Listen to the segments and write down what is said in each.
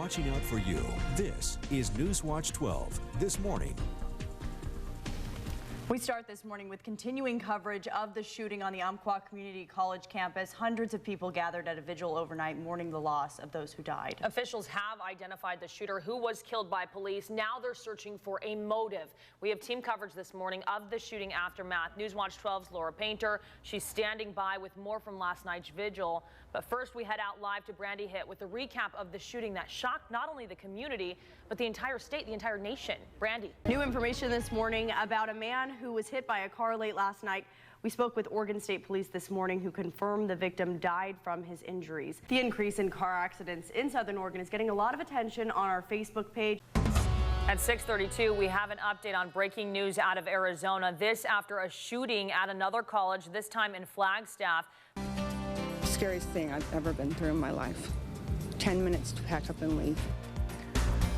Watching out for you. This is Newswatch 12 this morning. We start this morning with continuing coverage of the shooting on the Umpqua Community College campus. Hundreds of people gathered at a vigil overnight mourning the loss of those who died. Officials have identified the shooter who was killed by police. Now they're searching for a motive. We have team coverage this morning of the shooting aftermath. Newswatch 12's Laura Painter. She's standing by with more from last night's vigil. But first, we head out live to Brandy Hitt with a recap of the shooting that shocked not only the community, but the entire state, the entire nation. Brandy. New information this morning about a man who was hit by a car late last night. We spoke with Oregon State Police this morning, who confirmed the victim died from his injuries. The increase in car accidents in Southern Oregon is getting a lot of attention on our Facebook page. At 6:32, we have an update on breaking news out of Arizona. This after a shooting at another college, this time in Flagstaff. Scariest thing I've ever been through in my life. 10 minutes to pack up and leave.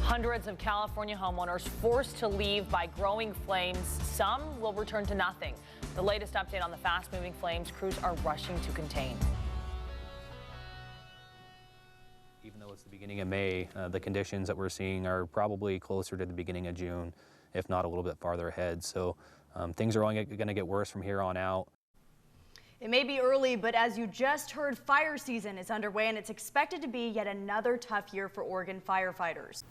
Hundreds of California homeowners forced to leave by growing flames. Some will return to nothing. The latest update on the fast-moving flames crews are rushing to contain. Even though it's the beginning of May, the conditions that we're seeing are probably closer to the beginning of June, if not a little bit farther ahead. So things are only going to get worse from here on out. It may be early, but as you just heard, fire season is underway, and it's expected to be yet another tough year for Oregon firefighters.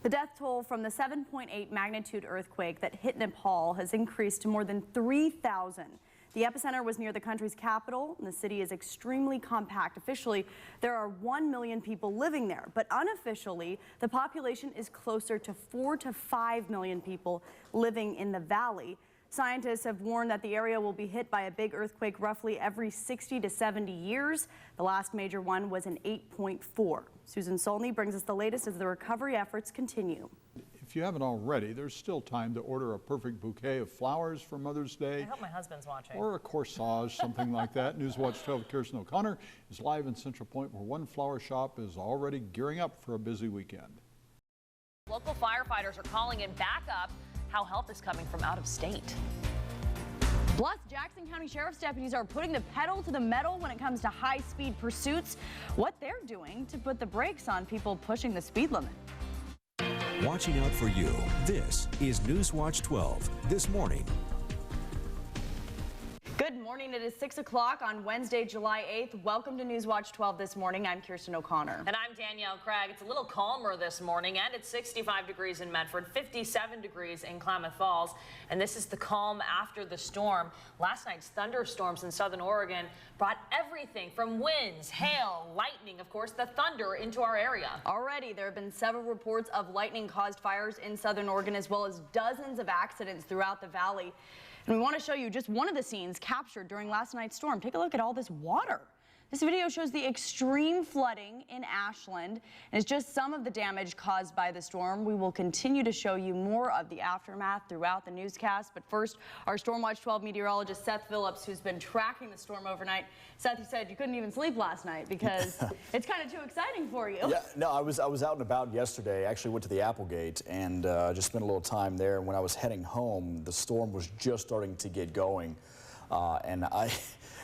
The death toll from the 7.8 magnitude earthquake that hit Nepal has increased to more than 3,000. The epicenter was near the country's capital, and the city is extremely compact. Officially, there are 1 million people living there, but unofficially, the population is closer to 4 to 5 million people living in the valley. Scientists have warned that the area will be hit by a big earthquake roughly every 60 to 70 years. The last major one was an 8.4. Susan Solney brings us the latest as the recovery efforts continue. If you haven't already, there's still time to order a perfect bouquet of flowers for Mother's Day. I hope my husband's watching. Or a corsage, something like that. Newswatch 12 Kirsten O'Connor is live in Central Point, where one flower shop is already gearing up for a busy weekend. Local firefighters are calling in backup. How help is coming from out of state. Plus, Jackson County Sheriff's deputies are putting the pedal to the metal when it comes to high-speed pursuits. What they're doing to put the brakes on people pushing the speed limit. Watching out for you. This is Newswatch 12 this morning. Good morning. It is 6 o'clock on Wednesday, July 8th. Welcome to Newswatch 12 this morning. I'm Kirsten O'Connor. And I'm Danielle Craig. It's a little calmer this morning, and it's 65 degrees in Medford, 57 degrees in Klamath Falls. And this is the calm after the storm. Last night's thunderstorms in Southern Oregon brought everything from winds, hail, lightning, of course, the thunder into our area. Already, there have been several reports of lightning-caused fires in Southern Oregon, as well as dozens of accidents throughout the valley. And we want to show you just one of the scenes captured during last night's storm. Take a look at all this water. This video shows the extreme flooding in Ashland, and it's just some of the damage caused by the storm. We will continue to show you more of the aftermath throughout the newscast. But first, our Stormwatch 12 meteorologist Seth Phillips, who's been tracking the storm overnight. Seth, you said you couldn't even sleep last night because it's kind of too exciting for you. Yeah, no, I was out and about yesterday. I actually went to the Applegate and just spent a little time there. And when I was heading home, the storm was just starting to get going,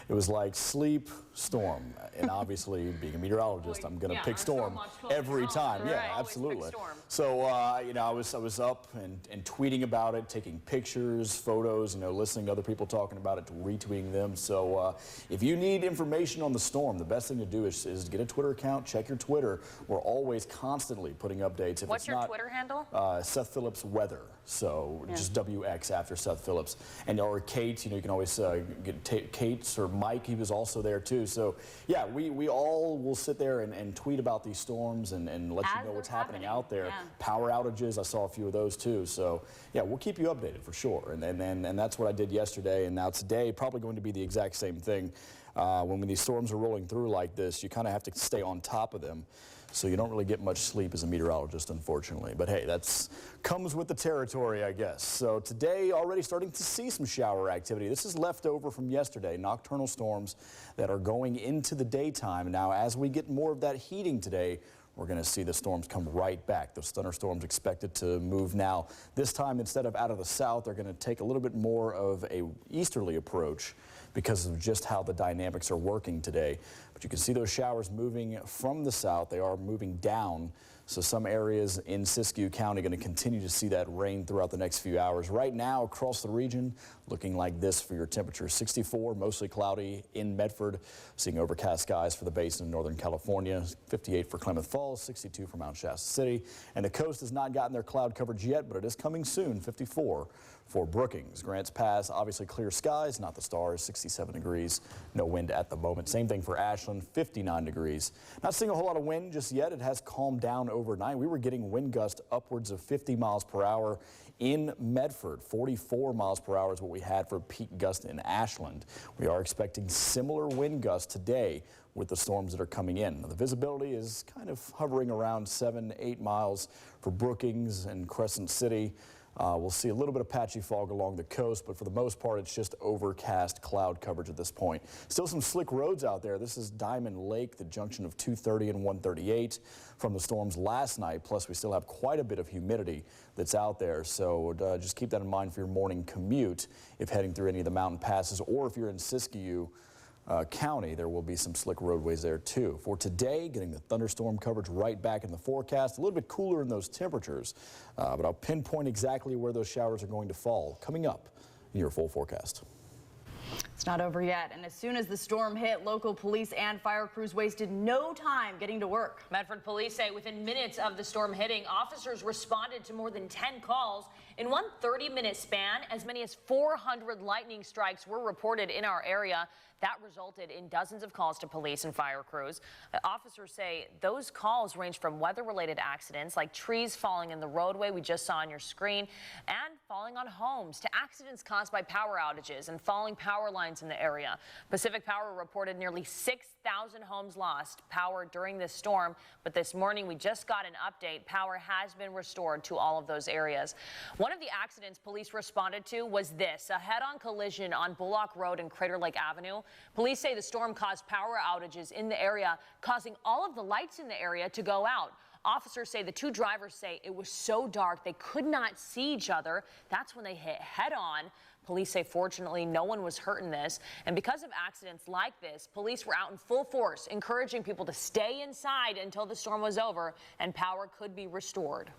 it was like sleep, storm, and obviously being a meteorologist, I'm going to pick storm every time. Yeah, absolutely. So you know, I was up and tweeting about it, taking pictures, photos, you know, listening to other people talking about it, retweeting them. So if you need information on the storm, the best thing to do is get a Twitter account, check your Twitter. We're always constantly putting updates. If What's your Twitter handle? Seth Phillips Weather. So just WX after Seth Phillips, and or Kate. You know, you can always get Kate's or Mike. He was also there too. So yeah, we all will sit there and tweet about these storms and let you know what's happening out there. Yeah. Power outages, I saw a few of those too. So yeah, we'll keep you updated for sure. And that's what I did yesterday. And now today, probably going to be the exact same thing. When these storms are rolling through like this, you kind of have to stay on top of them. So you don't really get much sleep as a meteorologist, unfortunately. But hey, that's comes with the territory, I guess. So today, already starting to see some shower activity. This is left over from yesterday, nocturnal storms that are going into the daytime. Now, as we get more of that heating today, we're going to see the storms come right back. Those thunderstorms expected to move now. This time, instead of out of the south, they're going to take a little bit more of a easterly approach because of just how the dynamics are working today. But you can see those showers moving from the south. They are moving down. So some areas in Siskiyou County going to continue to see that rain throughout the next few hours. Right now across the region, looking like this for your temperature. 64, mostly cloudy in Medford. Seeing overcast skies for the basin in Northern California. 58 for Klamath Falls, 62 for Mount Shasta City. And the coast has not gotten their cloud coverage yet, but it is coming soon. 54 for Brookings. Grants Pass, obviously clear skies, not the stars. 67 degrees. No wind at the moment. Same thing for Ashland, 59 degrees. Not seeing a whole lot of wind just yet. It has calmed down overnight. We were getting wind gusts upwards of 50 miles per hour in Medford. 44 miles per hour is what we had for peak gust in Ashland. We are expecting similar wind gusts today with the storms that are coming in. The visibility is kind of hovering around 7-8 miles for Brookings and Crescent City. We'll see a little bit of patchy fog along the coast, but for the most part, it's just overcast cloud coverage at this point. Still some slick roads out there. This is Diamond Lake, the junction of 230 and 138 from the storms last night. Plus, we still have quite a bit of humidity that's out there. So just keep that in mind for your morning commute if heading through any of the mountain passes, or if you're in Siskiyou County, there will be some slick roadways there too. For today, getting the thunderstorm coverage right back in the forecast. A little bit cooler in those temperatures, but I'll pinpoint exactly where those showers are going to fall coming up in your full forecast. It's not over yet, and as soon as the storm hit, local police and fire crews wasted no time getting to work. Medford police say within minutes of the storm hitting, officers responded to more than 10 calls. In one 30-minute span, as many as 400 lightning strikes were reported in our area. That resulted in dozens of calls to police and fire crews. Officers say those calls range from weather-related accidents like trees falling in the roadway we just saw on your screen and falling on homes, to accidents caused by power outages and falling power lines in the area. Pacific Power reported nearly 6,000 homes lost power during this storm, but this morning we just got an update. Power has been restored to all of those areas. One of the accidents police responded to was this, a head-on collision on Bullock Road and Crater Lake Avenue. Police say the storm caused power outages in the area, causing all of the lights in the area to go out. Officers say the two drivers say it was so dark they could not see each other. That's when they hit head-on. Police say fortunately no one was hurt in this. And because of accidents like this, police were out in full force, encouraging people to stay inside until the storm was over and power could be restored.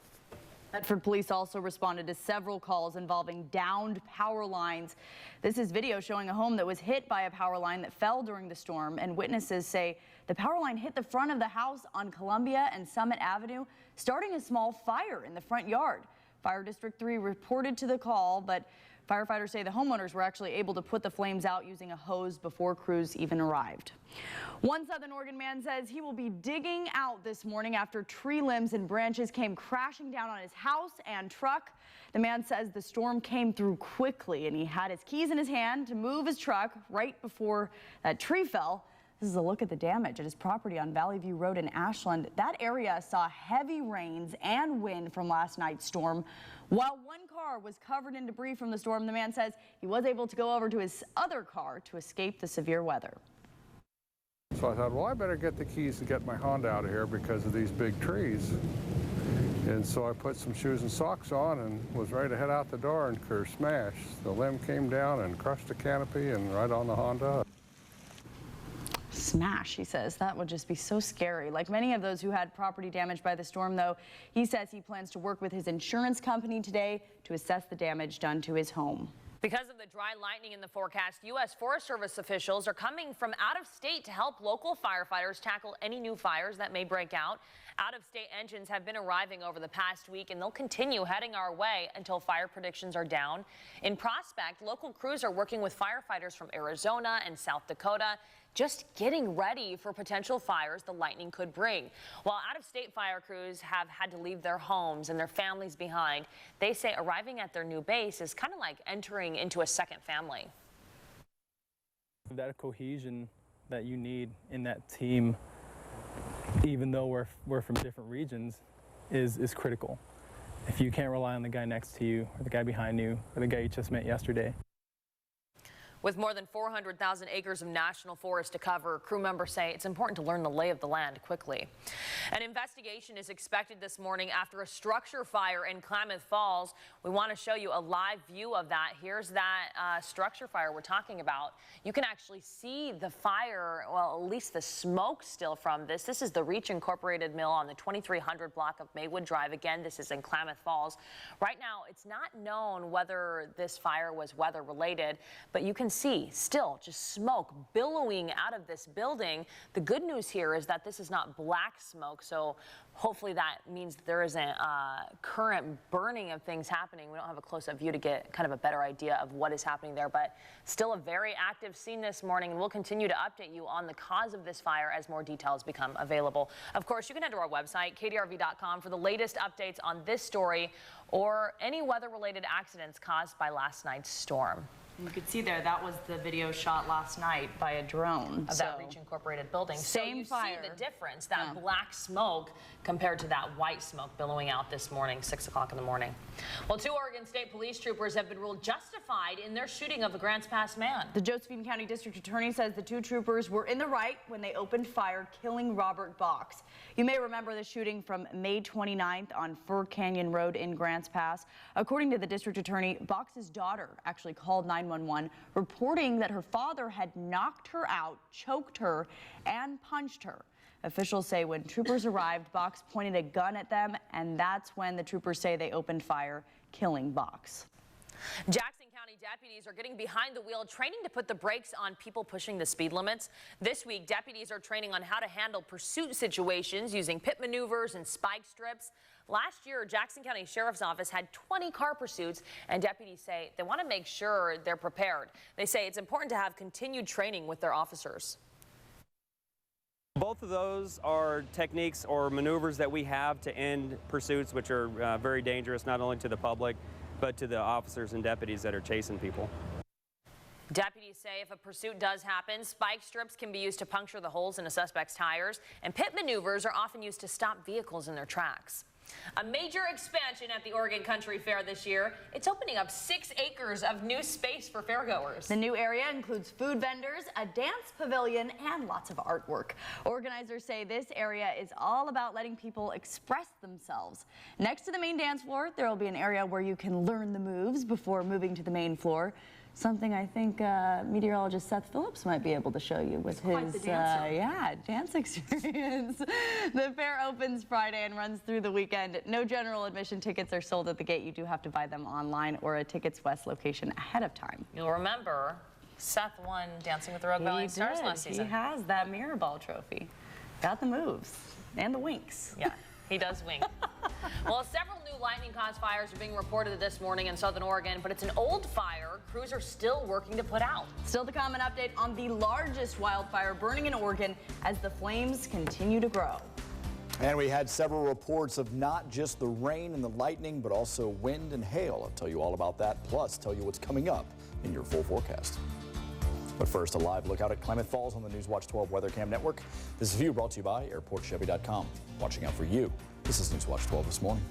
Medford police also responded to several calls involving downed power lines. This is video showing a home that was hit by a power line that fell during the storm, and witnesses say the power line hit the front of the house on Columbia and Summit Avenue, starting a small fire in the front yard. Fire District 3 reported to the call, but firefighters say the homeowners were actually able to put the flames out using a hose before crews even arrived. One Southern Oregon man says he will be digging out this morning after tree limbs and branches came crashing down on his house and truck. The man says the storm came through quickly and he had his keys in his hand to move his truck right before that tree fell. This is a look at the damage at his property on Valley View Road in Ashland. That area saw heavy rains and wind from last night's storm. While one car was covered in debris from the storm, the man says he was able to go over to his other car to escape the severe weather. So I thought, well, I better get the keys to get my Honda out of here because of these big trees. And so I put some shoes and socks on and was ready to head out the door, and smash. The limb came down and crushed the canopy and right on the Honda. Smash, he says. That would just be so scary. Like many of those who had property damage by the storm, though, he says he plans to work with his insurance company today to assess the damage done to his home. Because of the dry lightning in the forecast, U.S. Forest Service officials are coming from out of state to help local firefighters tackle any new fires that may break out. Out-of-state engines have been arriving over the past week, and they'll continue heading our way until fire predictions are down. In Prospect, local crews are working with firefighters from Arizona and South Dakota, just getting ready for potential fires the lightning could bring. While out-of-state fire crews have had to leave their homes and their families behind, they say arriving at their new base is kind of like entering into a second family. That cohesion that you need in that team, even though we're from different regions, is critical. If you can't rely on the guy next to you or the guy behind you or the guy you just met yesterday. With more than 400,000 acres of national forest to cover, crew members say it's important to learn the lay of the land quickly. An investigation is expected this morning after a structure fire in Klamath Falls. We want to show you a live view of that. Here's that structure fire we're talking about. You can actually see the fire, well, at least the smoke still from this. This is the Reach Incorporated mill on the 2300 block of Maywood Drive. Again, this is in Klamath Falls. Right now, it's not known whether this fire was weather related, but you can see still just smoke billowing out of this building. The good news here is that this is not black smoke, so hopefully that means there isn't current burning of things happening. We don't have a close-up view to get kind of a better idea of what is happening there, but still a very active scene this morning, and we'll continue to update you on the cause of this fire as more details become available. Of course, you can head to our website, KDRV.com, for the latest updates on this story or any weather-related accidents caused by last night's storm. You could see there, that was the video shot last night by a drone. Of that Reach Incorporated building. Same fire. See the difference, that black smoke compared to that white smoke billowing out this morning, 6 o'clock in the morning. Well, 2 Oregon State police troopers have been ruled justified in their shooting of a Grants Pass man. The Josephine County District Attorney says the 2 troopers were in the right when they opened fire, killing Robert Box. You may remember the shooting from May 29th on Fur Canyon Road in Grants Pass. According to the district attorney, Box's daughter actually called 911, reporting that her father had knocked her out, choked her, and punched her. Officials say when troopers arrived, Box pointed a gun at them, and that's when the troopers say they opened fire, killing Box. Jackson County deputies are getting behind the wheel, training to put the brakes on people pushing the speed limits. This week, deputies are training on how to handle pursuit situations using pit maneuvers and spike strips. Last year, Jackson County Sheriff's Office had 20 car pursuits, and deputies say they want to make sure they're prepared. They say it's important to have continued training with their officers. Both of those are techniques or maneuvers that we have to end pursuits, which are very dangerous, not only to the public, but to the officers and deputies that are chasing people. Deputies say if a pursuit does happen, spike strips can be used to puncture the holes in a suspect's tires, and pit maneuvers are often used to stop vehicles in their tracks. A major expansion at the Oregon Country Fair this year. It's opening up 6 acres of new space for fairgoers. The new area includes food vendors, a dance pavilion, and lots of artwork. Organizers say this area is all about letting people express themselves. Next to the main dance floor, there will be an area where you can learn the moves before moving to the main floor. Something I think meteorologist Seth Phillips might be able to show you with his dance experience. The fair opens Friday and runs through the weekend. No general admission tickets are sold at the gate. You do have to buy them online or a Tickets West location ahead of time. You'll remember Seth won Dancing with the Rogue Valley Stars last season. He has that mirror ball trophy. Got the moves and the winks. Yeah. He does wink. Well, several new lightning-caused fires are being reported this morning in southern Oregon, but it's an old fire crews are still working to put out. Still to come, an update on the largest wildfire burning in Oregon as the flames continue to grow. And we had several reports of not just the rain and the lightning, but also wind and hail. I'll tell you all about that, plus tell you what's coming up in your full forecast. But first, a live look out at Klamath Falls on the Newswatch 12 Weather Cam Network. This is a view brought to you by AirportChevy.com. Watching out for you. This is Newswatch 12 this morning.